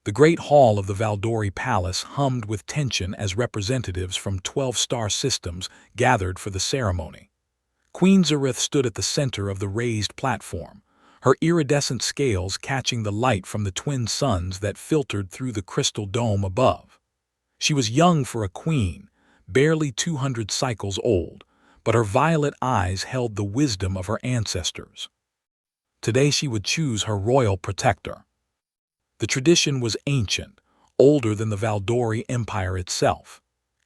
The great hall of the Valdori Palace hummed with tension as representatives from 12-star systems gathered for the ceremony. Queen Zareth stood at the center of the raised platform, her iridescent scales catching the light from the twin suns that filtered through the crystal dome above. She was young for a queen, barely 200 cycles old, but her violet eyes held the wisdom of her ancestors. Today she would choose her royal protector. The tradition was ancient, older than the Valdori Empire itself.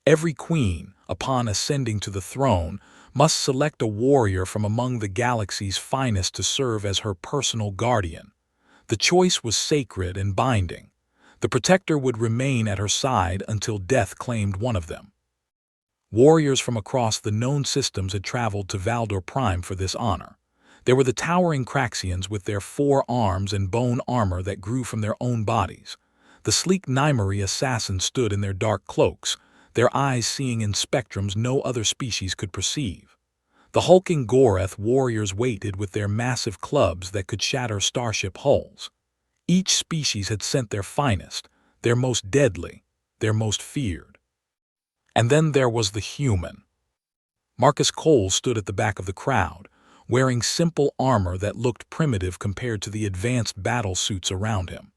Every queen, upon ascending to the throne, must select a warrior from among the galaxy's finest to serve as her personal guardian. The choice was sacred and binding. The protector would remain at her side until death claimed one of them. Warriors from across the known systems had traveled to Valdor Prime for this honor. There were the towering Craxians with their 4 arms and bone armor that grew from their own bodies. The sleek Nymeri assassins stood in their dark cloaks, their eyes seeing in spectrums no other species could perceive. The hulking Goreth warriors waited with their massive clubs that could shatter starship hulls. Each species had sent their finest, their most deadly, their most feared. And then there was the human. Marcus Cole stood at the back of the crowd, wearing simple armor that looked primitive compared to the advanced battle suits around him.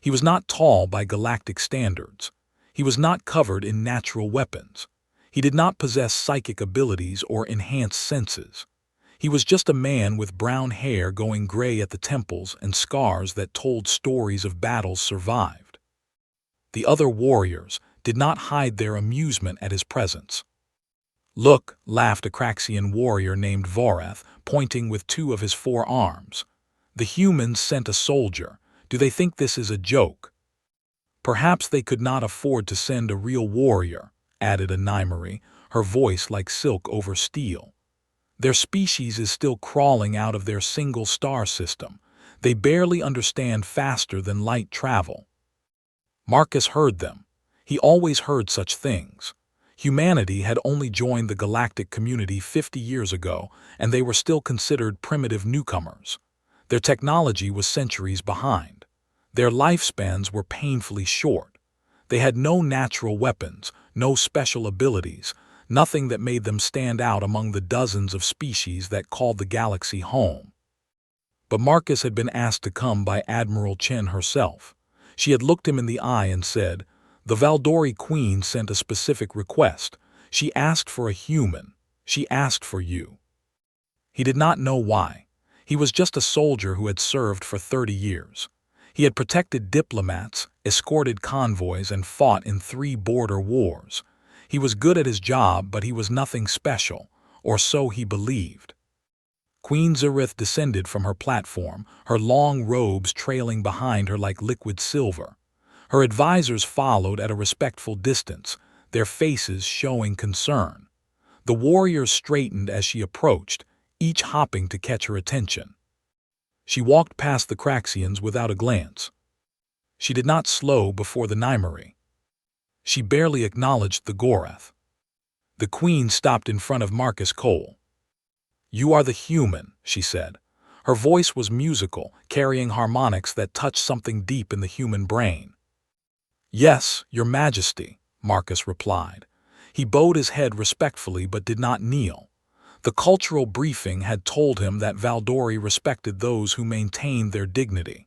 He was not tall by galactic standards. He was not covered in natural weapons. He did not possess psychic abilities or enhanced senses. He was just a man with brown hair going gray at the temples and scars that told stories of battles survived. The other warriors did not hide their amusement at his presence. "Look," laughed a Craxian warrior named Vorath, pointing with 2 of his 4 arms. "The humans sent a soldier. Do they think this is a joke?" "Perhaps they could not afford to send a real warrior," added a Nymeri, her voice like silk over steel. "Their species is still crawling out of their single star system. They barely understand faster than light travel." Marcus heard them. He always heard such things. Humanity had only joined the galactic community 50 years ago, and they were still considered primitive newcomers. Their technology was centuries behind. Their lifespans were painfully short. They had no natural weapons, no special abilities, nothing that made them stand out among the dozens of species that called the galaxy home. But Marcus had been asked to come by Admiral Chen herself. She had looked him in the eye and said, "The Valdori Queen sent a specific request. She asked for a human. She asked for you." He did not know why. He was just a soldier who had served for 30 years. He had protected diplomats, escorted convoys, and fought in 3 border wars. He was good at his job, but he was nothing special, or so he believed. Queen Zareth descended from her platform, her long robes trailing behind her like liquid silver. Her advisors followed at a respectful distance, their faces showing concern. The warriors straightened as she approached, each hopping to catch her attention. She walked past the Craxians without a glance. She did not slow before the Nymeri. She barely acknowledged the Goreth. The queen stopped in front of Marcus Cole. "You are the human," she said. Her voice was musical, carrying harmonics that touched something deep in the human brain. "Yes, Your Majesty," Marcus replied. He bowed his head respectfully but did not kneel. The cultural briefing had told him that Valdori respected those who maintained their dignity.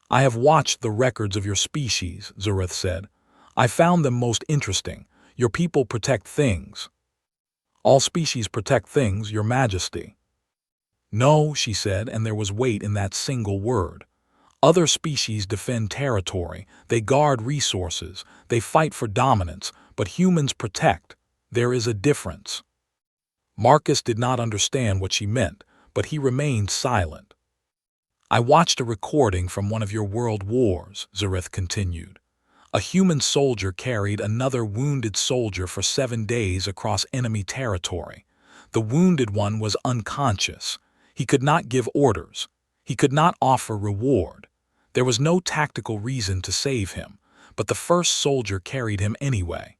"I have watched the records of your species," Zareth said. "I found them most interesting. Your people protect things." "All species protect things, Your Majesty." "No," she said, and there was weight in that single word. "Other species defend territory, they guard resources, they fight for dominance, but humans protect. There is a difference." Marcus did not understand what she meant, but he remained silent. "I watched a recording from one of your world wars," Zareth continued. "A human soldier carried another wounded soldier for 7 days across enemy territory. The wounded one was unconscious. He could not give orders. He could not offer reward. There was no tactical reason to save him, but the first soldier carried him anyway."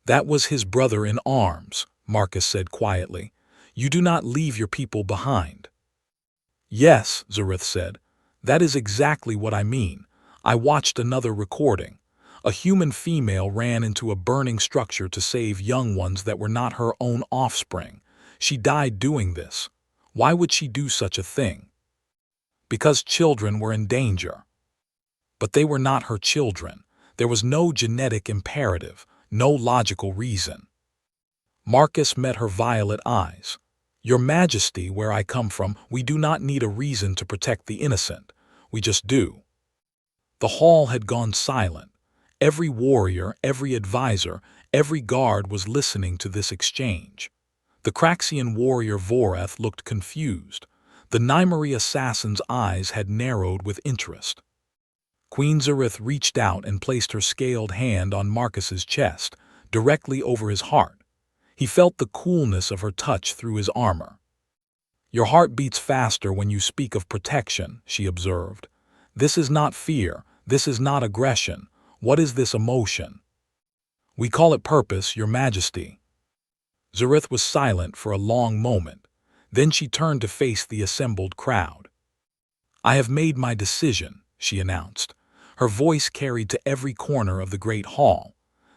"That was his brother in arms," Marcus said quietly. "You do not leave your people behind." "Yes," Zareth said. "That is exactly what I mean. I watched another recording. A human female ran into a burning structure to save young ones that were not her own offspring. She died doing this. Why would she do such a thing? Because children were in danger. But they were not her children. There was no genetic imperative, no logical reason. Marcus met her violet eyes. Your Majesty, where I come from, we do not need a reason to protect the innocent. We just do. The hall had gone silent. Every warrior, every advisor, every guard was listening to this exchange. The Craxian warrior Voreth looked confused. The Nymery assassin's eyes had narrowed with interest. Queen Zareth reached out and placed her scaled hand on Marcus's chest, directly over his heart. He felt the coolness of her touch through his armor. Your heart beats faster when you speak of protection, she observed. This is not fear. This is not aggression. What is this emotion? We call it purpose, Your Majesty. Zareth was silent for a long moment. Then she turned to face the assembled crowd. I have made my decision, she announced. Her voice carried to every corner of the great hall.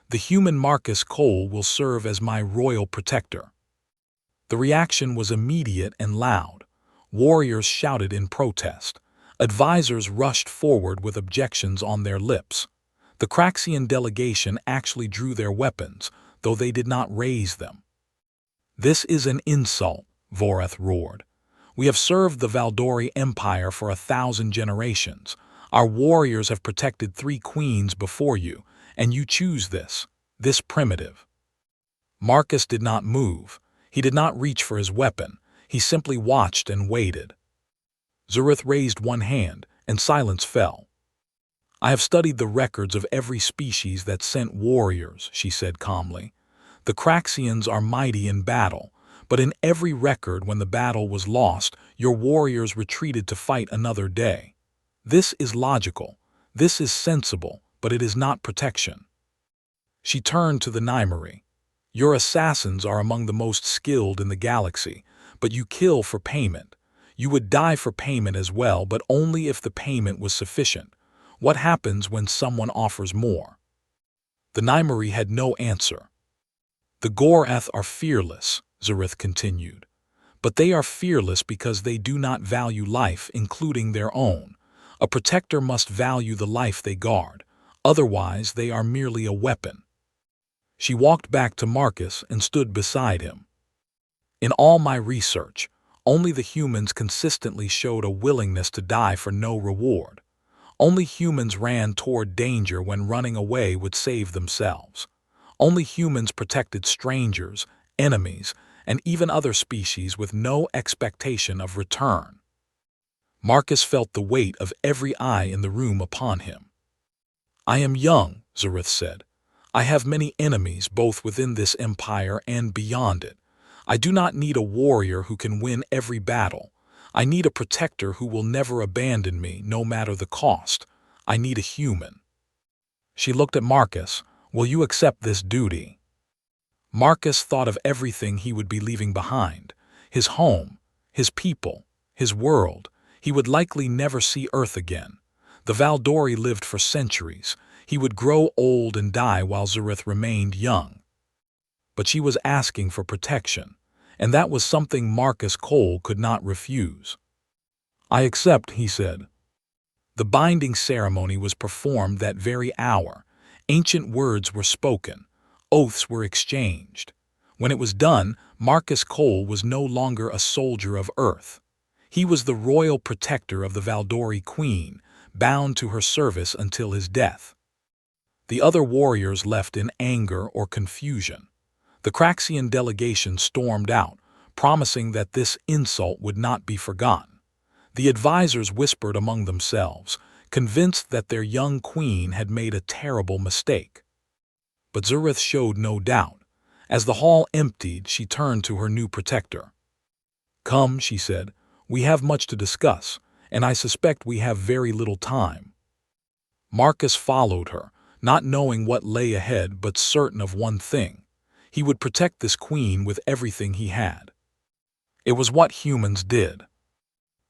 The human Marcus Cole will serve as my royal protector. The reaction was immediate and loud. Warriors shouted in protest. Advisors rushed forward with objections on their lips. The Craxian delegation actually drew their weapons, though they did not raise them. This is an insult, Voreth roared. We have served the Valdori Empire for 1,000 generations. Our warriors have protected 3 queens before you, and you choose this primitive. Marcus did not move. He did not reach for his weapon. He simply watched and waited. Zareth raised one hand, and silence fell. I have studied the records of every species that sent warriors, she said calmly. The Craxians are mighty in battle, but in every record when the battle was lost, your warriors retreated to fight another day. This is logical. This is sensible, but it is not protection. She turned to the Nymery. Your assassins are among the most skilled in the galaxy, but you kill for payment. You would die for payment as well, but only if the payment was sufficient. What happens when someone offers more? The Nymery had no answer. The Gorath are fearless, Zareth continued. But they are fearless because they do not value life, including their own. A protector must value the life they guard. Otherwise, they are merely a weapon. She walked back to Marcus and stood beside him. In all my research, only the humans consistently showed a willingness to die for no reward. Only humans ran toward danger when running away would save themselves. Only humans protected strangers, enemies, and even other species with no expectation of return. Marcus felt the weight of every eye in the room upon him. I am young, Zareth said. I have many enemies both within this empire and beyond it. I do not need a warrior who can win every battle. I need a protector who will never abandon me, no matter the cost. I need a human. She looked at Marcus. Will you accept this duty? Marcus thought of everything he would be leaving behind. His home, his people, his world. He would likely never see Earth again. The Valdori lived for centuries. He would grow old and die while Zareth remained young. But she was asking for protection, and that was something Marcus Cole could not refuse. I accept, he said. The binding ceremony was performed that very hour. Ancient words were spoken. Oaths were exchanged. When it was done, Marcus Cole was no longer a soldier of Earth. He was the royal protector of the Valdori Queen, bound to her service until his death. The other warriors left in anger or confusion. The Craxian delegation stormed out, promising that this insult would not be forgotten. The advisors whispered among themselves, convinced that their young queen had made a terrible mistake. But Zareth showed no doubt. As the hall emptied, she turned to her new protector. Come, she said, we have much to discuss, and I suspect we have very little time. Marcus followed her, not knowing what lay ahead but certain of one thing. He would protect this queen with everything he had. It was what humans did.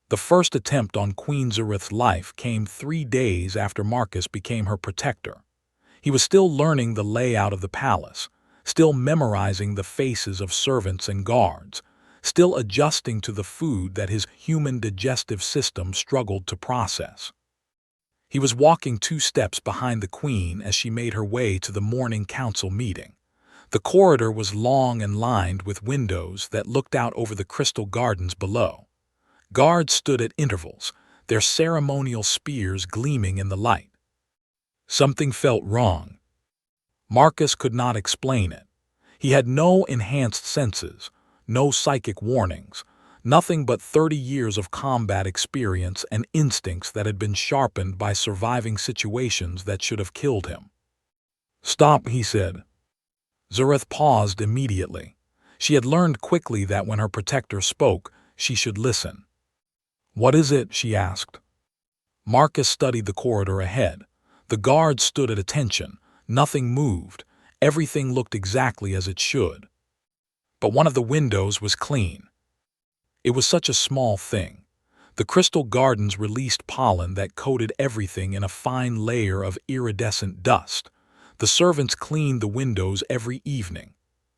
The first attempt on Queen Zareth's life came 3 days after Marcus became her protector. He was still learning the layout of the palace, still memorizing the faces of servants and guards, still adjusting to the food that his human digestive system struggled to process. He was walking 2 steps behind the queen as she made her way to the morning council meeting. The corridor was long and lined with windows that looked out over the crystal gardens below. Guards stood at intervals, their ceremonial spears gleaming in the light. Something felt wrong. Marcus could not explain it. He had no enhanced senses, no psychic warnings, nothing but 30 years of combat experience and instincts that had been sharpened by surviving situations that should have killed him. "Stop," he said. Zareth paused immediately. She had learned quickly that when her protector spoke, she should listen. "What is it?" she asked. Marcus studied the corridor ahead. The guards stood at attention. Nothing moved. Everything looked exactly as it should. But one of the windows was clean. It was such a small thing. The crystal gardens released pollen that coated everything in a fine layer of iridescent dust. The servants cleaned the windows every evening.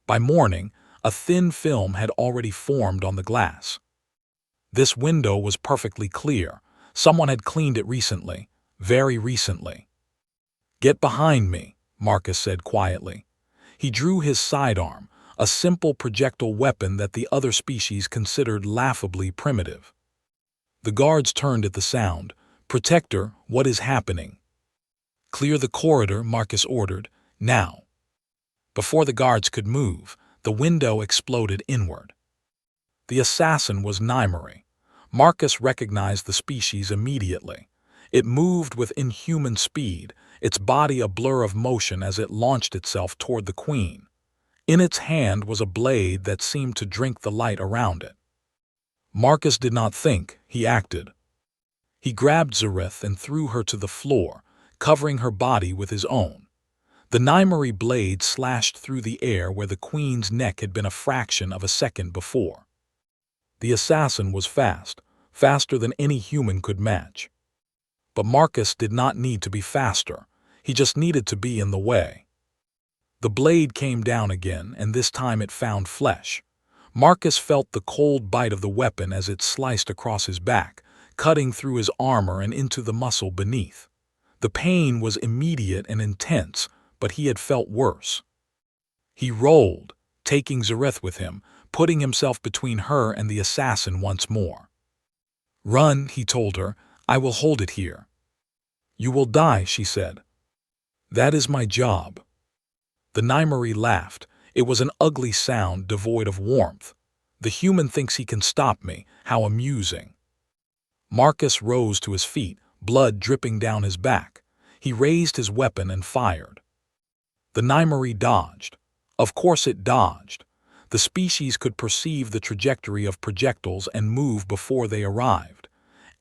By morning, a thin film had already formed on the glass. This window was perfectly clear. Someone had cleaned it recently, very recently. "Get behind me," Marcus said quietly. He drew his sidearm, a simple projectile weapon that the other species considered laughably primitive. The guards turned at the sound. "Protector, what is happening?" "Clear the corridor," Marcus ordered. "Now." Before the guards could move, the window exploded inward. The assassin was Nymery. Marcus recognized the species immediately. It moved with inhuman speed, its body a blur of motion as it launched itself toward the queen. In its hand was a blade that seemed to drink the light around it. Marcus did not think, he acted. He grabbed Zareth and threw her to the floor, covering her body with his own. The Nymery blade slashed through the air where the queen's neck had been a fraction of a second before. The assassin was fast, faster than any human could match. But Marcus did not need to be faster. He just needed to be in the way. The blade came down again, and this time it found flesh. Marcus felt the cold bite of the weapon as it sliced across his back, cutting through his armor and into the muscle beneath. The pain was immediate and intense, but he had felt worse. He rolled, taking Zareth with him, putting himself between her and the assassin once more. "Run," he told her. "I will hold it here." "You will die," she said. "That is my job." The Nymery laughed. It was an ugly sound devoid of warmth. "The human thinks he can stop me. How amusing." Marcus rose to his feet, blood dripping down his back. He raised his weapon and fired. The Nymery dodged. Of course it dodged. The species could perceive the trajectory of projectiles and move before they arrived.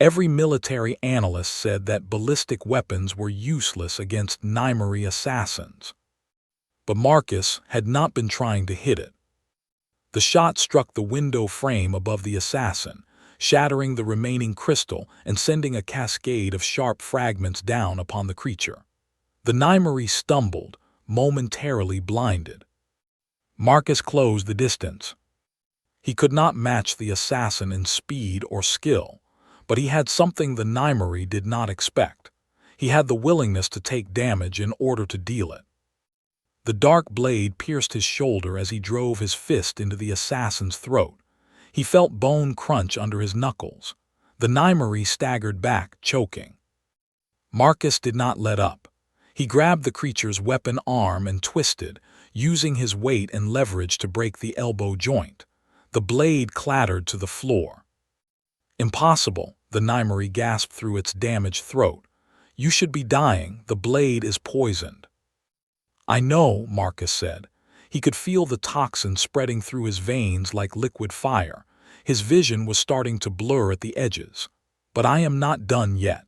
Every military analyst said that ballistic weapons were useless against Nymery assassins. But Marcus had not been trying to hit it. The shot struck the window frame above the assassin, shattering the remaining crystal and sending a cascade of sharp fragments down upon the creature. The Nymery stumbled, momentarily blinded. Marcus closed the distance. He could not match the assassin in speed or skill, but he had something the Nymery did not expect. He had the willingness to take damage in order to deal it. The dark blade pierced his shoulder as he drove his fist into the assassin's throat. He felt bone crunch under his knuckles. The Nymery staggered back, choking. Marcus did not let up. He grabbed the creature's weapon arm and twisted, using his weight and leverage to break the elbow joint. The blade clattered to the floor. "Impossible," the Nymery gasped through its damaged throat. "You should be dying. The blade is poisoned." "I know," Marcus said. He could feel the toxin spreading through his veins like liquid fire. His vision was starting to blur at the edges. "But I am not done yet."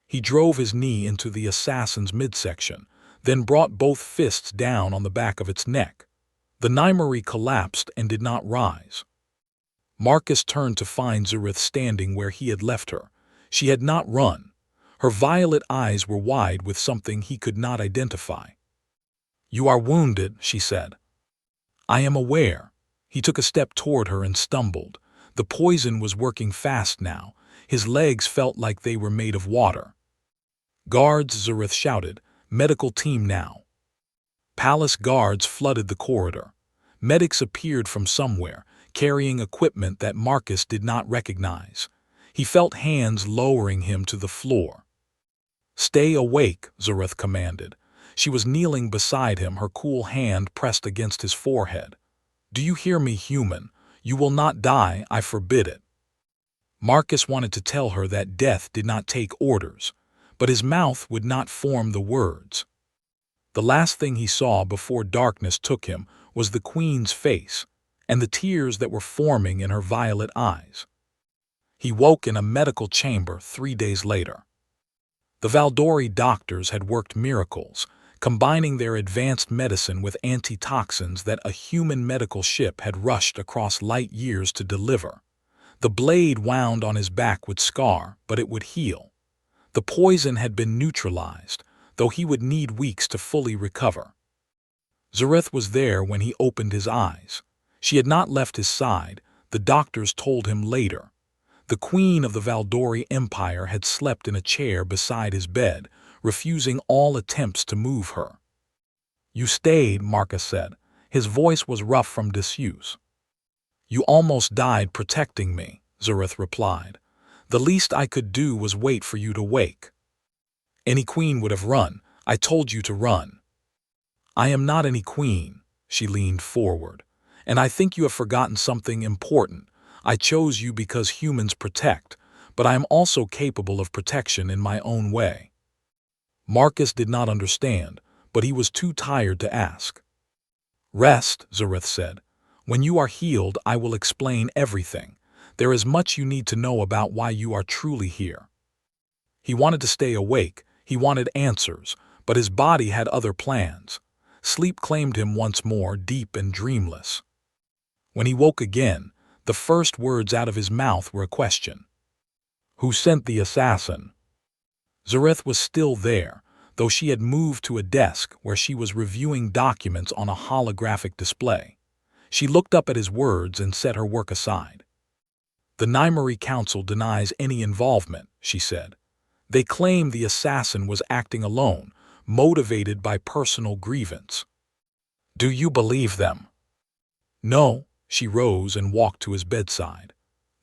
He drove his knee into the assassin's midsection, then brought both fists down on the back of its neck. The Nymery collapsed and did not rise. Marcus turned to find Zareth standing where he had left her. She had not run. Her violet eyes were wide with something he could not identify. "You are wounded," she said. "I am aware." He took a step toward her and stumbled. The poison was working fast now. His legs felt like they were made of water. "Guards," Zareth shouted. "Medical team now." Palace guards flooded the corridor. Medics appeared from somewhere, carrying equipment that Marcus did not recognize. He felt hands lowering him to the floor. "Stay awake," Zareth commanded. She was kneeling beside him, her cool hand pressed against his forehead. "Do you hear me, human? You will not die, I forbid it." Marcus wanted to tell her that death did not take orders, but his mouth would not form the words. The last thing he saw before darkness took him was the Queen's face and the tears that were forming in her violet eyes. He woke in a medical chamber 3 days later. The Valdori doctors had worked miracles, combining their advanced medicine with antitoxins that a human medical ship had rushed across light years to deliver. The blade wound on his back would scar, but it would heal. The poison had been neutralized, though he would need weeks to fully recover. Zareth was there when he opened his eyes. She had not left his side, the doctors told him later. The Queen of the Valdori Empire had slept in a chair beside his bed, refusing all attempts to move her. "You stayed," Marcus said. His voice was rough from disuse. "You almost died protecting me," Zareth replied. "The least I could do was wait for you to wake. Any queen would have run. I told you to run." "I am not any queen," she leaned forward. "And I think you have forgotten something important. I chose you because humans protect, but I am also capable of protection in my own way." Marcus did not understand, but he was too tired to ask. "Rest," Zareth said. "When you are healed, I will explain everything. There is much you need to know about why you are truly here." He wanted to stay awake, he wanted answers, but his body had other plans. Sleep claimed him once more, deep and dreamless. When he woke again, the first words out of his mouth were a question. "Who sent the assassin?" Zareth was still there, though she had moved to a desk where she was reviewing documents on a holographic display. She looked up at his words and set her work aside. "The Nymery Council denies any involvement," she said. "They claim the assassin was acting alone, motivated by personal grievance." "Do you believe them?" "No." She rose and walked to his bedside.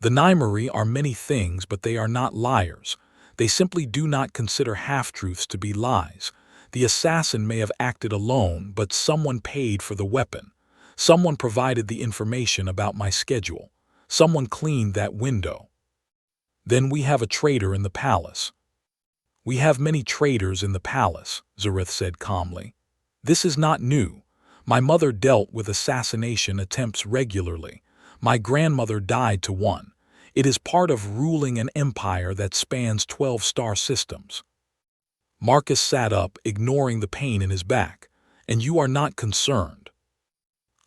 "The Nymery are many things, but they are not liars. They simply do not consider half-truths to be lies. The assassin may have acted alone, but someone paid for the weapon. Someone provided the information about my schedule. Someone cleaned that window." "Then we have a traitor in the palace." "We have many traitors in the palace," Zareth said calmly. "This is not new. My mother dealt with assassination attempts regularly. My grandmother died to one. It is part of ruling an empire that spans 12 star systems." Marcus sat up, ignoring the pain in his back. "And you are not concerned?"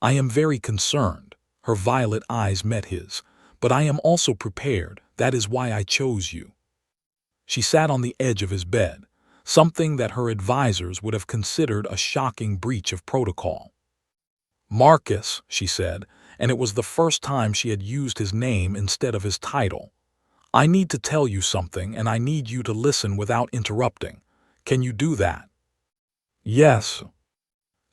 "I am very concerned." Her violet eyes met his. "But I am also prepared. That is why I chose you." She sat on the edge of his bed, something that her advisors would have considered a shocking breach of protocol. "Marcus," she said, and it was the first time she had used his name instead of his title. "I need to tell you something, and I need you to listen without interrupting. Can you do that?" "Yes."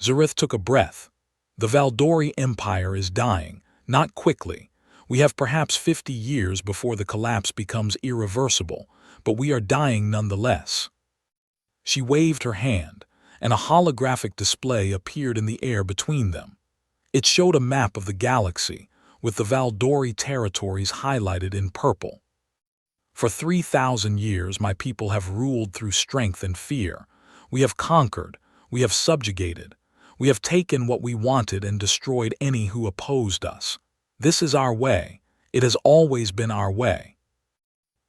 Zareth took a breath. "The Valdori Empire is dying, not quickly. We have perhaps 50 years before the collapse becomes irreversible, but we are dying nonetheless." She waved her hand, and a holographic display appeared in the air between them. It showed a map of the galaxy, with the Valdori territories highlighted in purple. "For 3,000 years my people have ruled through strength and fear. We have conquered, we have subjugated, we have taken what we wanted and destroyed any who opposed us. This is our way. It has always been our way."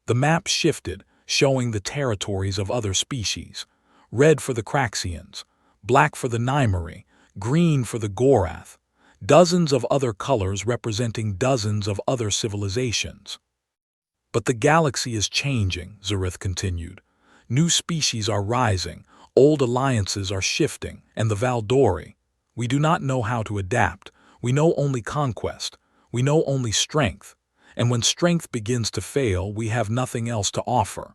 The map shifted, showing the territories of other species. Red for the Craxians, black for the Nymery, green for the Gorath. dozens of other colors representing dozens of other civilizations. But the galaxy is changing, Zareth continued. New species are rising, old alliances are shifting, and the Valdori, we do not know how to adapt. We know only conquest. We know only strength. And when strength begins to fail, we have nothing else to offer.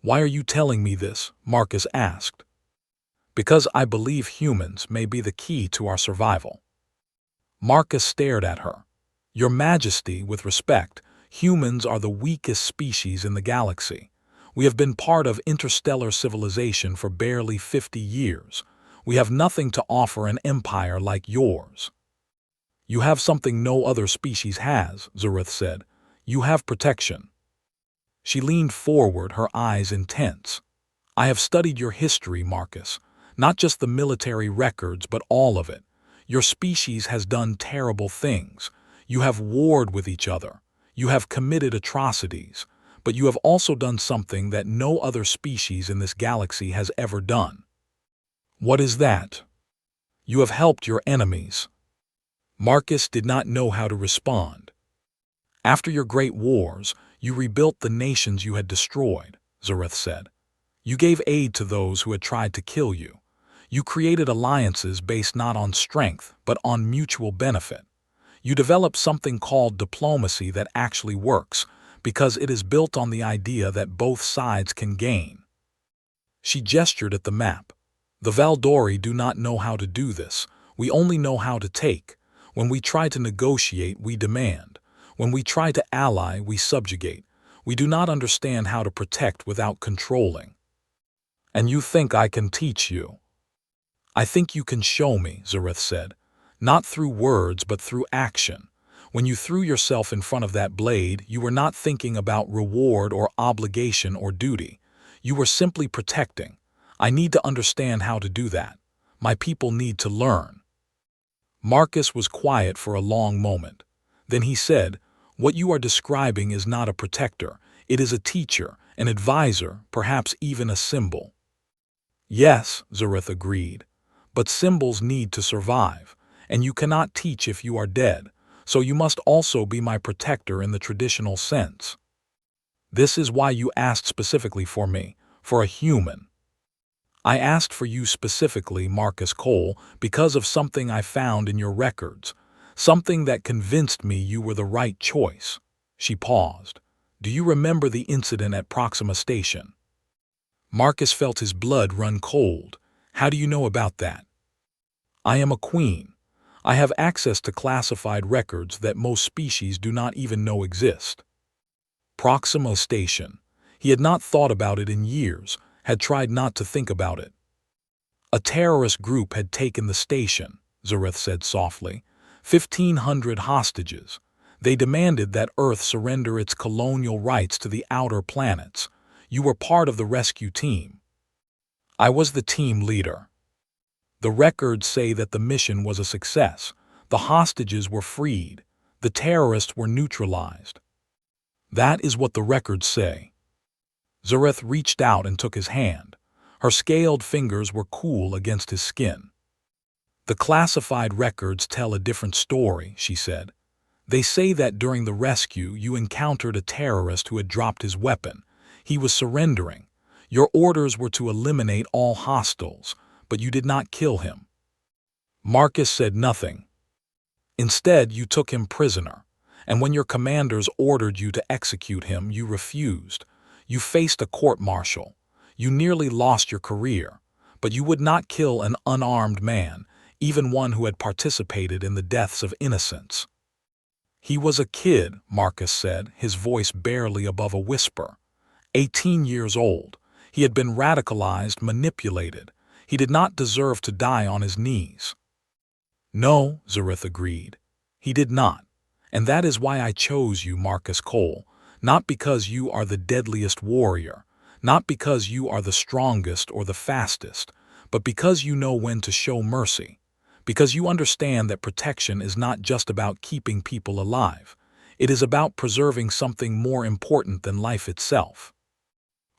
Why are you telling me this? Marcus asked. Because I believe humans may be the key to our survival. Marcus stared at her. Your Majesty, with respect, humans are the weakest species in the galaxy. We have been part of interstellar civilization for barely 50 years. We have nothing to offer an empire like yours. You have something no other species has, Zareth said. You have protection. She leaned forward, her eyes intense. I have studied your history, Marcus. Not just the military records, but all of it. Your species has done terrible things. You have warred with each other. You have committed atrocities. But you have also done something that no other species in this galaxy has ever done. What is that? You have helped your enemies. Marcus did not know how to respond. After your great wars, you rebuilt the nations you had destroyed, Zareth said. You gave aid to those who had tried to kill you. You created alliances based not on strength, but on mutual benefit. You developed something called diplomacy that actually works, because it is built on the idea that both sides can gain. She gestured at the map. The Valdori do not know how to do this. We only know how to take. When we try to negotiate, we demand. When we try to ally, we subjugate. We do not understand how to protect without controlling. And you think I can teach you? I think you can show me, Zareth said. Not through words, but through action. When you threw yourself in front of that blade, you were not thinking about reward or obligation or duty. You were simply protecting. I need to understand how to do that. My people need to learn. Marcus was quiet for a long moment. Then he said, what you are describing is not a protector. It is a teacher, an advisor, perhaps even a symbol. Yes, Zareth agreed. But symbols need to survive, and you cannot teach if you are dead, so you must also be my protector in the traditional sense. This is why you asked specifically for me, for a human. I asked for you specifically, Marcus Cole, because of something I found in your records, something that convinced me you were the right choice. She paused. Do you remember the incident at Proxima Station? Marcus felt his blood run cold. How do you know about that? I am a queen. I have access to classified records that most species do not even know exist. Proxima Station. He had not thought about it in years, had tried not to think about it. A terrorist group had taken the station, Zareth said softly. 1,500 hostages. They demanded that Earth surrender its colonial rights to the outer planets. You were part of the rescue team. I was the team leader. The records say that the mission was a success. The hostages were freed. The terrorists were neutralized. That is what the records say. Zareth reached out and took his hand. Her scaled fingers were cool against his skin. The classified records tell a different story, she said. They say that during the rescue you encountered a terrorist who had dropped his weapon. He was surrendering. Your orders were to eliminate all hostiles, but you did not kill him. Marcus said nothing. Instead, you took him prisoner, and when your commanders ordered you to execute him, you refused. You faced a court-martial. You nearly lost your career, but you would not kill an unarmed man, even one who had participated in the deaths of innocents. He was a kid, Marcus said, his voice barely above a whisper. 18 years old. He had been radicalized, manipulated. He did not deserve to die on his knees. No, Zareth agreed. He did not. And that is why I chose you, Marcus Cole. Not because you are the deadliest warrior, not because you are the strongest or the fastest, but because you know when to show mercy, because you understand that protection is not just about keeping people alive. It is about preserving something more important than life itself.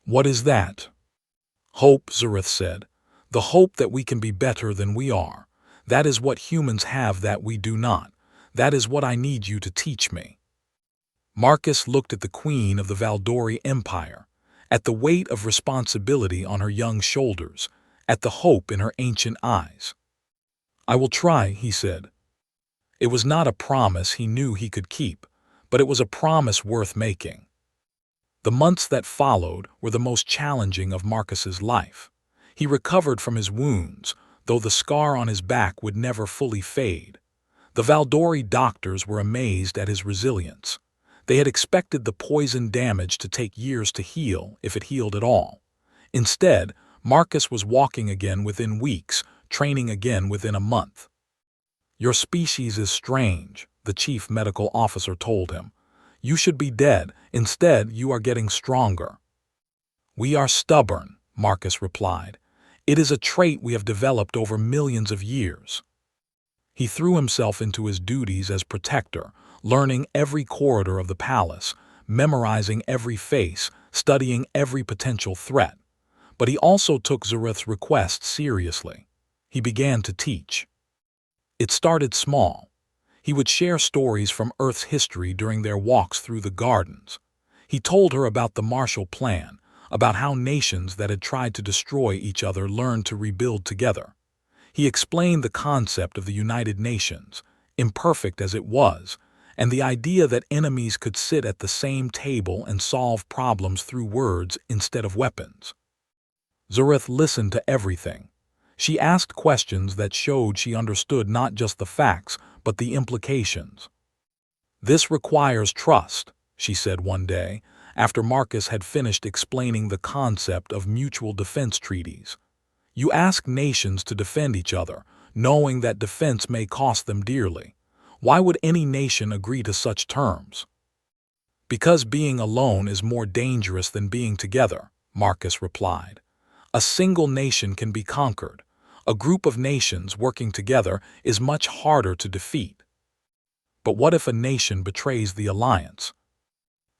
What is that? Hope, Zareth said. The hope that we can be better than we are, That is what humans have that we do not. That is what I need you to teach me." Marcus looked at the queen of the Valdori Empire, at the weight of responsibility on her young shoulders, at the hope in her ancient eyes. "I will try," he said. It was not a promise he knew he could keep, but it was a promise worth making. The months that followed were the most challenging of Marcus's life. He recovered from his wounds, though the scar on his back would never fully fade. The Valdori doctors were amazed at his resilience. They had expected the poison damage to take years to heal, if it healed at all. Instead, Marcus was walking again within weeks, training again within a month. "Your species is strange," the chief medical officer told him. "You should be dead. Instead, you are getting stronger." "We are stubborn," Marcus replied. "It is a trait we have developed over millions of years." He threw himself into his duties as protector, learning every corridor of the palace, memorizing every face, studying every potential threat. But he also took Zareth's request seriously. He began to teach. It started small. He would share stories from Earth's history during their walks through the gardens. He told her about the Marshall Plan, about how nations that had tried to destroy each other learned to rebuild together. He explained the concept of the United Nations, imperfect as it was, and the idea that enemies could sit at the same table and solve problems through words instead of weapons. Zareth listened to everything. She asked questions that showed she understood not just the facts, but the implications. "This requires trust," she said one day, after Marcus had finished explaining the concept of mutual defense treaties. "You ask nations to defend each other, knowing that defense may cost them dearly. Why would any nation agree to such terms?" "Because being alone is more dangerous than being together," Marcus replied. "A single nation can be conquered. A group of nations working together is much harder to defeat." "But what if a nation betrays the alliance?"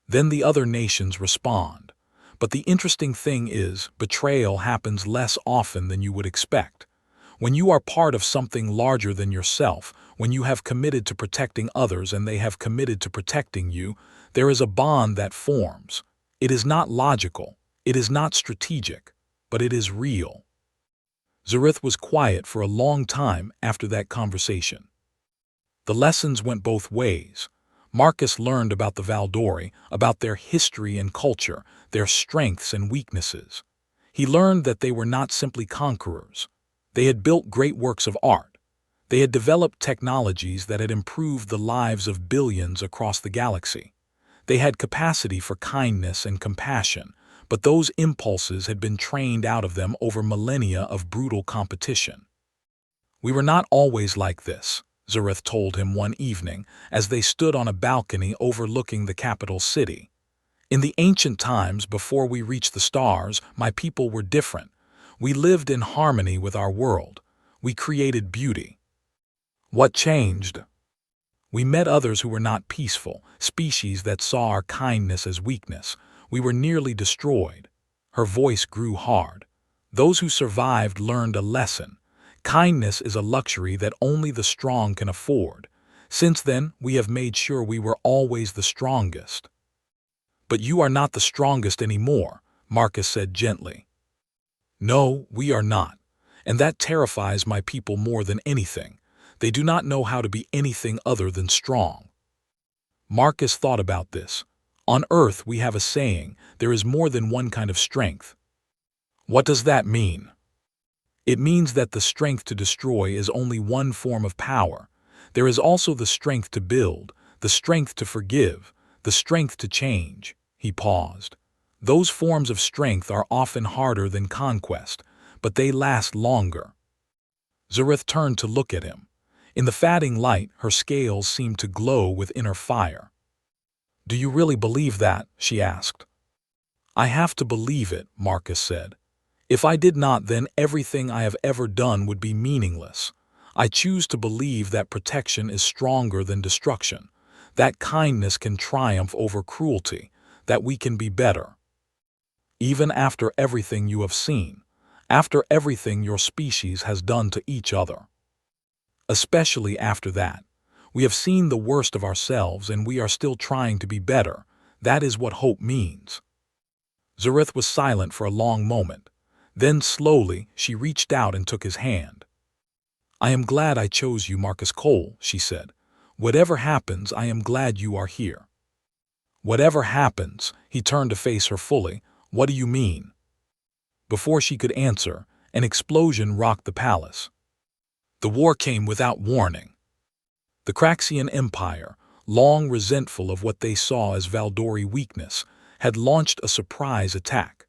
"Then the other nations respond. But the interesting thing is, betrayal happens less often than you would expect. When you are part of something larger than yourself, when you have committed to protecting others and they have committed to protecting you, there is a bond that forms. It is not logical, it is not strategic, but it is real." Zareth was quiet for a long time after that conversation. The lessons went both ways. Marcus learned about the Valdori, about their history and culture, their strengths and weaknesses. He learned that they were not simply conquerors. They had built great works of art. They had developed technologies that had improved the lives of billions across the galaxy. They had capacity for kindness and compassion, but those impulses had been trained out of them over millennia of brutal competition. "We were not always like this," Zareth told him one evening as they stood on a balcony overlooking the capital city. "In the ancient times before we reached the stars, my people were different. We lived in harmony with our world. We created beauty. What changed? We met others who were not peaceful, species that saw our kindness as weakness. We were nearly destroyed." Her voice grew hard. "Those who survived learned a lesson. Kindness is a luxury that only the strong can afford. Since then, we have made sure we were always the strongest." "But you are not the strongest anymore," Marcus said gently. "No, we are not. And that terrifies my people more than anything. They do not know how to be anything other than strong." Marcus thought about this. On Earth we have a saying, there is more than one kind of strength. What does that mean? It means that the strength to destroy is only one form of power. There is also the strength to build, the strength to forgive, the strength to change. He paused. Those forms of strength are often harder than conquest, but they last longer. Zareth turned to look at him. In the fading light, her scales seemed to glow with inner fire. "Do you really believe that?" she asked. "I have to believe it," Marcus said. "If I did not, then everything I have ever done would be meaningless. I choose to believe that protection is stronger than destruction, that kindness can triumph over cruelty, that we can be better. Even after everything you have seen, after everything your species has done to each other." Especially after that. We have seen the worst of ourselves and we are still trying to be better. That is what hope means. Zareth was silent for a long moment. Then slowly she reached out and took his hand. I am glad I chose you, Marcus Cole, she said. Whatever happens, I am glad you are here. Whatever happens, he turned to face her fully. What do you mean? Before she could answer, an explosion rocked the palace. The war came without warning. The Craxian Empire, long resentful of what they saw as Valdori weakness, had launched a surprise attack.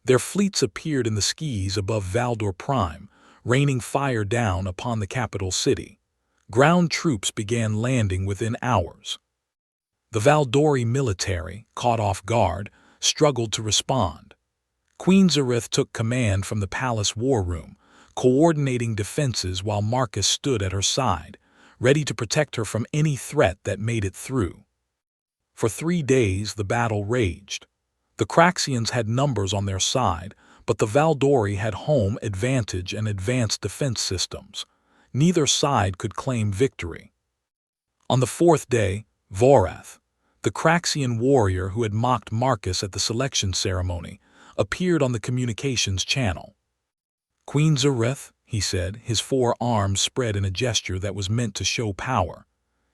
Their fleets appeared in the skies above Valdor Prime, raining fire down upon the capital city. Ground troops began landing within hours. The Valdori military, caught off guard, struggled to respond. Queen Zareth took command from the palace war room, coordinating defenses while Marcus stood at her side, ready to protect her from any threat that made it through. For 3 days the battle raged. The Craxians had numbers on their side, but the Valdori had home advantage and advanced defense systems. Neither side could claim victory. On the 4th day, Vorath, the Craxian warrior who had mocked Marcus at the selection ceremony, appeared on the communications channel. Queen Zareth, he said, his 4 arms spread in a gesture that was meant to show power.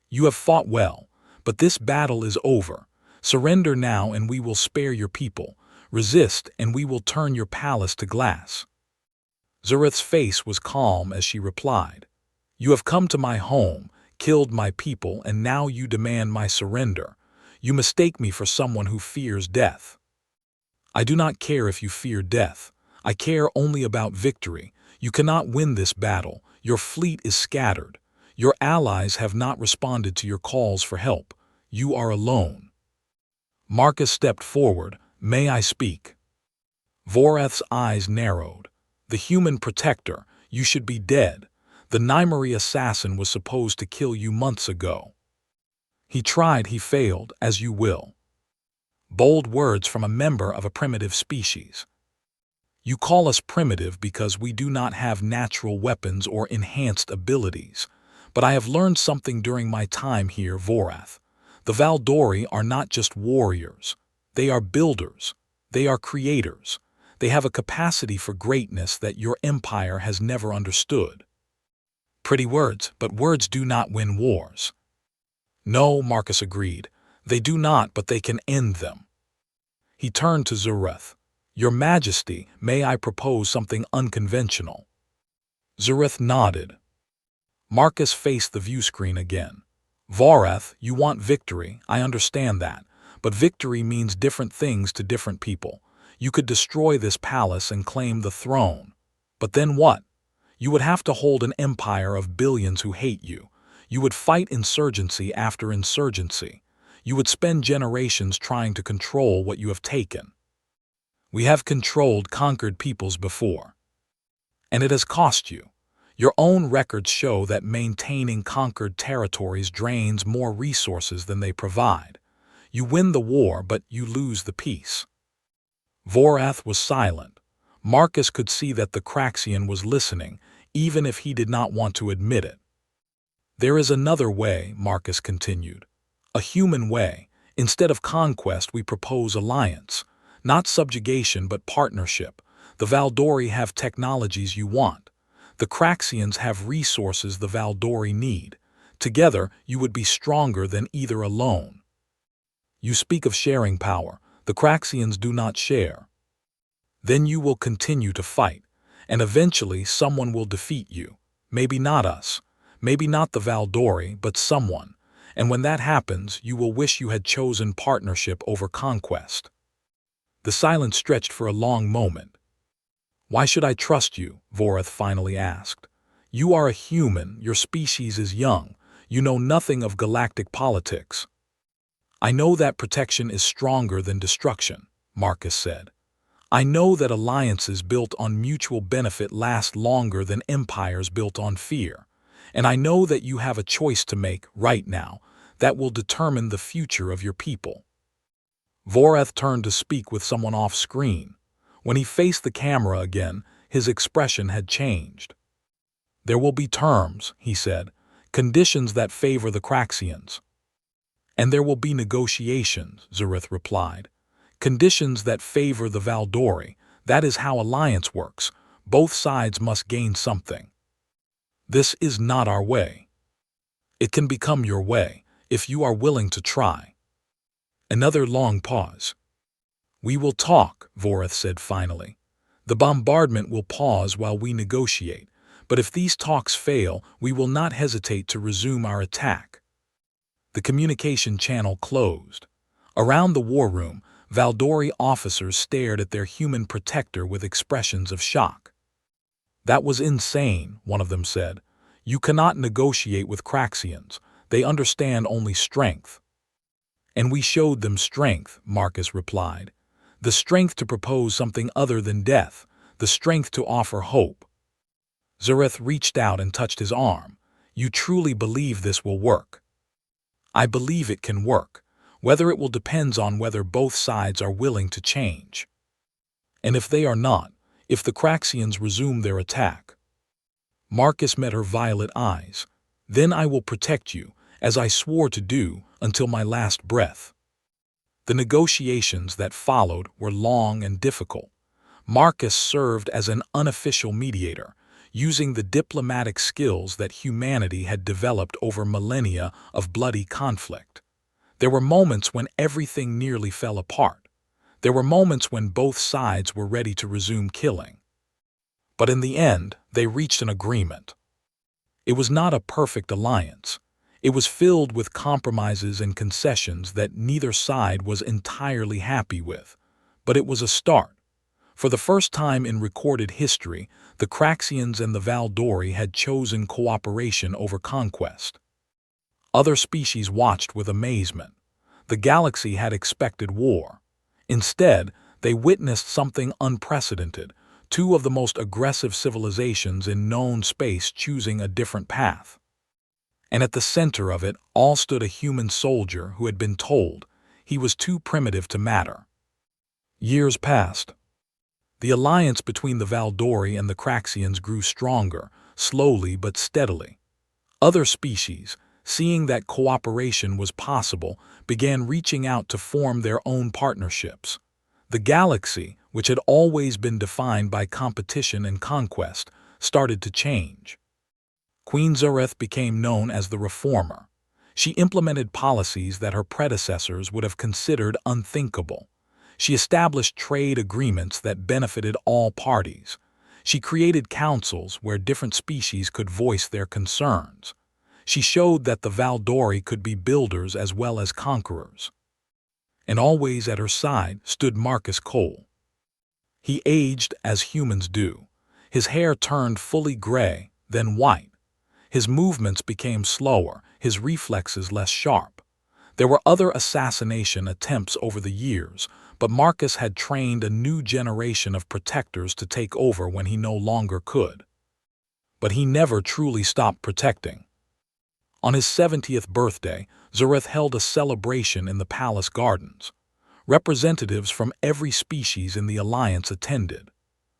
You have fought well, but this battle is over. Surrender now and we will spare your people. Resist and we will turn your palace to glass. Zareth's face was calm as she replied, You have come to my home, killed my people, and now you demand my surrender. You mistake me for someone who fears death. I do not care if you fear death. I care only about victory. You cannot win this battle. Your fleet is scattered. Your allies have not responded to your calls for help. You are alone. Marcus stepped forward. May I speak? Vorath's eyes narrowed. The human protector, you should be dead. The Nymery assassin was supposed to kill you months ago. He tried, he failed, as you will. Bold words from a member of a primitive species. You call us primitive because we do not have natural weapons or enhanced abilities. But I have learned something during my time here, Vorath. The Valdori are not just warriors. They are builders. They are creators. They have a capacity for greatness that your empire has never understood. Pretty words, but words do not win wars. No, Marcus agreed. They do not, but they can end them. He turned to Zareth. Your Majesty, may I propose something unconventional? Zareth nodded. Marcus faced the view screen again. Vorath, you want victory, I understand that, but victory means different things to different people. You could destroy this palace and claim the throne. But then what? You would have to hold an empire of billions who hate you. You would fight insurgency after insurgency. You would spend generations trying to control what you have taken. We have controlled conquered peoples before. And it has cost you. Your own records show that maintaining conquered territories drains more resources than they provide. You win the war, but you lose the peace. Vorath was silent. Marcus could see that the Craxian was listening, even if he did not want to admit it. There is another way, Marcus continued. A human way. Instead of conquest, we propose alliance. Not subjugation, but partnership. The Valdori have technologies you want. The Craxians have resources the Valdori need. Together, you would be stronger than either alone. You speak of sharing power. The Craxians do not share. Then you will continue to fight, and eventually someone will defeat you. Maybe not us. Maybe not the Valdori, but someone. And when that happens, you will wish you had chosen partnership over conquest. The silence stretched for a long moment. Why should I trust you? Vorath finally asked. You are a human, your species is young, you know nothing of galactic politics. I know that protection is stronger than destruction, Marcus said. I know that alliances built on mutual benefit last longer than empires built on fear. And I know that you have a choice to make right now that will determine the future of your people. Vorath turned to speak with someone off screen. When he faced the camera again, his expression had changed. There will be terms, he said, conditions that favor the Craxians. And there will be negotiations, Zareth replied. Conditions that favor the Valdori. That is how alliance works. Both sides must gain something. This is not our way. It can become your way, if you are willing to try. Another long pause. We will talk, Voreth said finally. The bombardment will pause while we negotiate, but if these talks fail, we will not hesitate to resume our attack. The communication channel closed. Around the war room, Valdori officers stared at their human protector with expressions of shock. That was insane, one of them said. You cannot negotiate with Craxians. They understand only strength. And we showed them strength, Marcus replied. The strength to propose something other than death, the strength to offer hope. Zareth reached out and touched his arm. You truly believe this will work? I believe it can work. Whether it will depends on whether both sides are willing to change. And if they are not, if the Craxians resume their attack. Marcus met her violet eyes. Then I will protect you, as I swore to do, until my last breath. The negotiations that followed were long and difficult. Marcus served as an unofficial mediator, using the diplomatic skills that humanity had developed over millennia of bloody conflict. There were moments when everything nearly fell apart. There were moments when both sides were ready to resume killing. But in the end, they reached an agreement. It was not a perfect alliance. It was filled with compromises and concessions that neither side was entirely happy with. But it was a start. For the first time in recorded history, the Craxians and the Valdori had chosen cooperation over conquest. Other species watched with amazement. The galaxy had expected war. Instead, they witnessed something unprecedented, two of the most aggressive civilizations in known space choosing a different path. And at the center of it all stood a human soldier who had been told he was too primitive to matter. Years passed. The alliance between the Valdori and the Craxians grew stronger, slowly but steadily. Other species, seeing that cooperation was possible, began reaching out to form their own partnerships. The galaxy, which had always been defined by competition and conquest, started to change. Queen Zareth became known as the Reformer. She implemented policies that her predecessors would have considered unthinkable. She established trade agreements that benefited all parties. She created councils where different species could voice their concerns. She showed that the Valdori could be builders as well as conquerors. And always at her side stood Marcus Cole. He aged as humans do. His hair turned fully gray, then white. His movements became slower, his reflexes less sharp. There were other assassination attempts over the years, but Marcus had trained a new generation of protectors to take over when he no longer could. But he never truly stopped protecting. On his 70th birthday, Zareth held a celebration in the palace gardens. Representatives from every species in the alliance attended.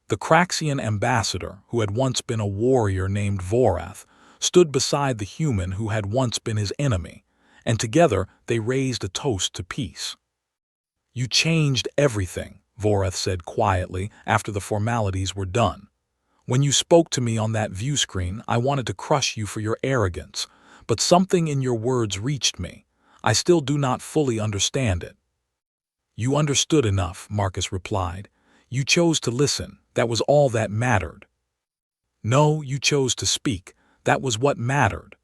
The Craxian ambassador, who had once been a warrior named Vorath, stood beside the human who had once been his enemy, and together they raised a toast to peace. You changed everything, Vorath said quietly after the formalities were done. When you spoke to me on that view screen, I wanted to crush you for your arrogance, but something in your words reached me. I still do not fully understand it. You understood enough, Marcus replied. You chose to listen. That was all that mattered. No, you chose to speak. That was what mattered.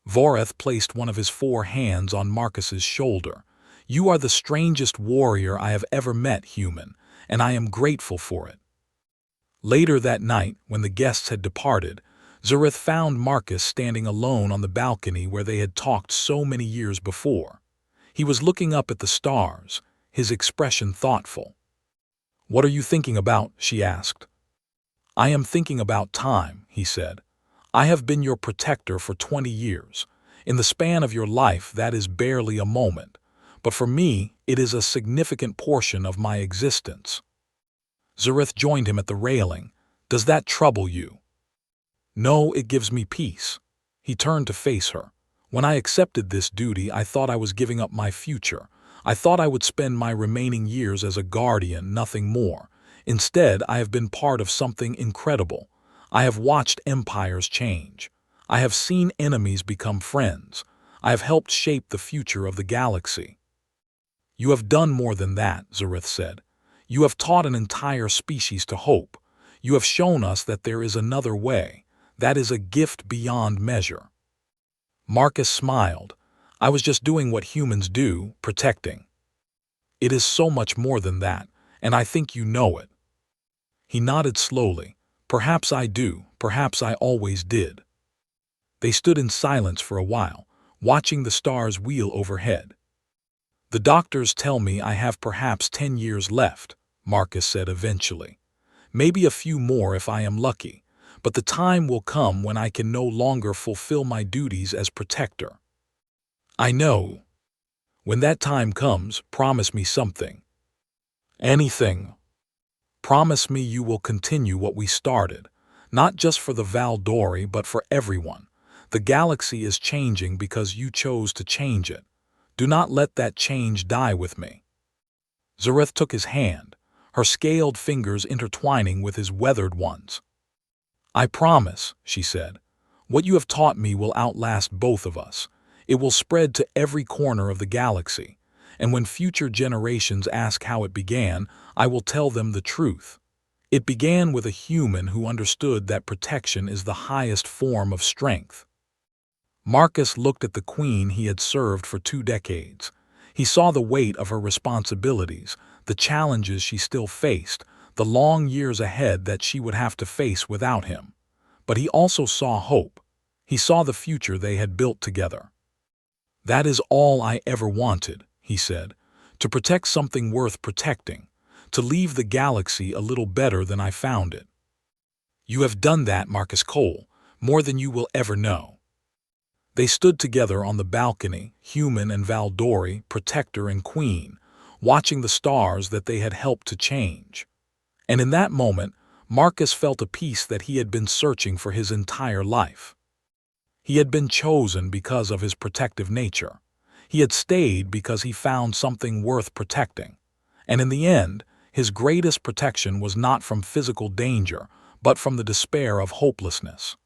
Vorath placed one of his 4 hands on Marcus's shoulder. You are the strangest warrior I have ever met, human, and I am grateful for it. Later that night, when the guests had departed, Zareth found Marcus standing alone on the balcony where they had talked so many years before. He was looking up at the stars, his expression thoughtful. What are you thinking about? She asked. I am thinking about time, he said. I have been your protector for 20 years. In the span of your life, that is barely a moment. But for me, it is a significant portion of my existence. Zareth joined him at the railing. Does that trouble you? No, it gives me peace. He turned to face her. When I accepted this duty, I thought I was giving up my future. I thought I would spend my remaining years as a guardian, nothing more. Instead, I have been part of something incredible. I have watched empires change. I have seen enemies become friends. I have helped shape the future of the galaxy. You have done more than that, Zareth said. You have taught an entire species to hope. You have shown us that there is another way. That is a gift beyond measure. Marcus smiled. I was just doing what humans do, protecting. It is so much more than that, and I think you know it. He nodded slowly. Perhaps I do, perhaps I always did. They stood in silence for a while, watching the stars wheel overhead. The doctors tell me I have perhaps 10 years left, Marcus said eventually. Maybe a few more if I am lucky, but the time will come when I can no longer fulfill my duties as protector. I know. When that time comes, promise me something. Anything. Promise me you will continue what we started, not just for the Valdori but for everyone. The galaxy is changing because you chose to change it. Do not let that change die with me. Zareth took his hand, her scaled fingers intertwining with his weathered ones. I promise, she said. What you have taught me will outlast both of us. It will spread to every corner of the galaxy, and when future generations ask how it began, I will tell them the truth. It began with a human who understood that protection is the highest form of strength. Marcus looked at the queen he had served for 2 decades. He saw the weight of her responsibilities, the challenges she still faced, the long years ahead that she would have to face without him. But he also saw hope. He saw the future they had built together. That is all I ever wanted, he said, to protect something worth protecting, to leave the galaxy a little better than I found it. You have done that, Marcus Cole, more than you will ever know. They stood together on the balcony, human and Valdori, protector and queen, watching the stars that they had helped to change. And in that moment, Marcus felt a peace that he had been searching for his entire life. He had been chosen because of his protective nature. He had stayed because he found something worth protecting. And in the end, his greatest protection was not from physical danger, but from the despair of hopelessness.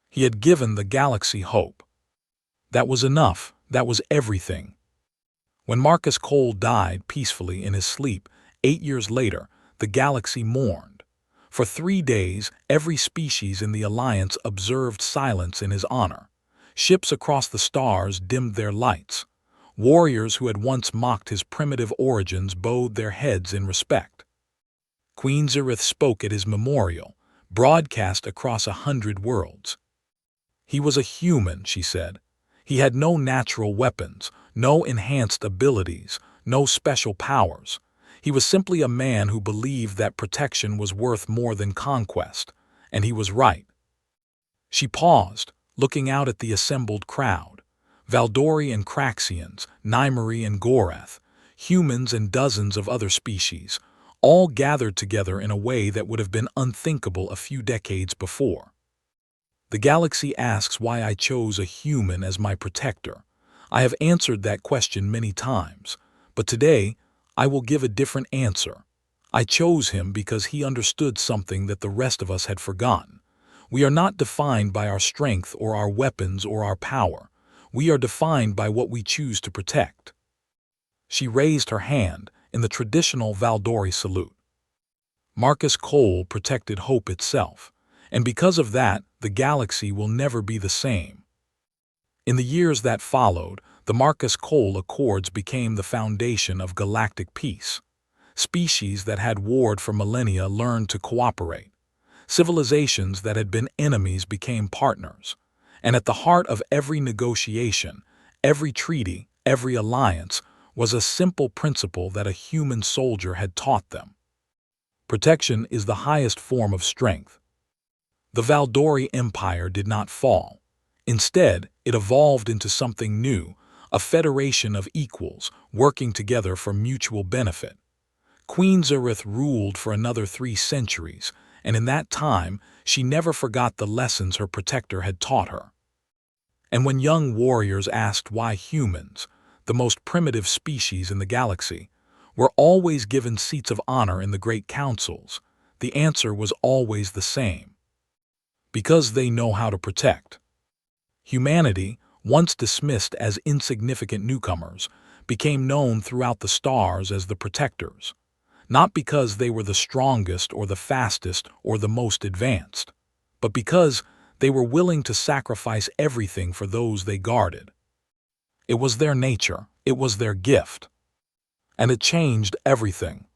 He had given the galaxy hope. That was enough. That was everything. When Marcus Cole died peacefully in his sleep, 8 years later, the galaxy mourned. For 3 days, every species in the Alliance observed silence in his honor. Ships across the stars dimmed their lights. Warriors who had once mocked his primitive origins bowed their heads in respect. Queen Zareth spoke at his memorial, broadcast across 100 worlds. He was a human, she said. He had no natural weapons, no enhanced abilities, no special powers. He was simply a man who believed that protection was worth more than conquest, and he was right. She paused, looking out at the assembled crowd. Valdori and Craxians, Nymeri and Gorath, humans and dozens of other species, all gathered together in a way that would have been unthinkable a few decades before. The galaxy asks why I chose a human as my protector. I have answered that question many times, but today I will give a different answer. I chose him because he understood something that the rest of us had forgotten. We are not defined by our strength or our weapons or our power. We are defined by what we choose to protect. She raised her hand in the traditional Valdori salute. Marcus Cole protected hope itself, and because of that, the galaxy will never be the same. In the years that followed, the Marcus Cole Accords became the foundation of galactic peace. Species that had warred for millennia learned to cooperate. Civilizations that had been enemies became partners. And at the heart of every negotiation, every treaty, every alliance, was a simple principle that a human soldier had taught them. Protection is the highest form of strength. The Valdori Empire did not fall. Instead, it evolved into something new, a federation of equals working together for mutual benefit. Queen Zareth ruled for another 3 centuries, and in that time she never forgot the lessons her protector had taught her. And when young warriors asked why humans, the most primitive species in the galaxy, were always given seats of honor in the great councils, the answer was always the same: because they know how to protect. Humanity, once dismissed as insignificant newcomers, became known throughout the stars as the protectors, not because they were the strongest or the fastest or the most advanced, but because they were willing to sacrifice everything for those they guarded. It was their nature, it was their gift, and it changed everything.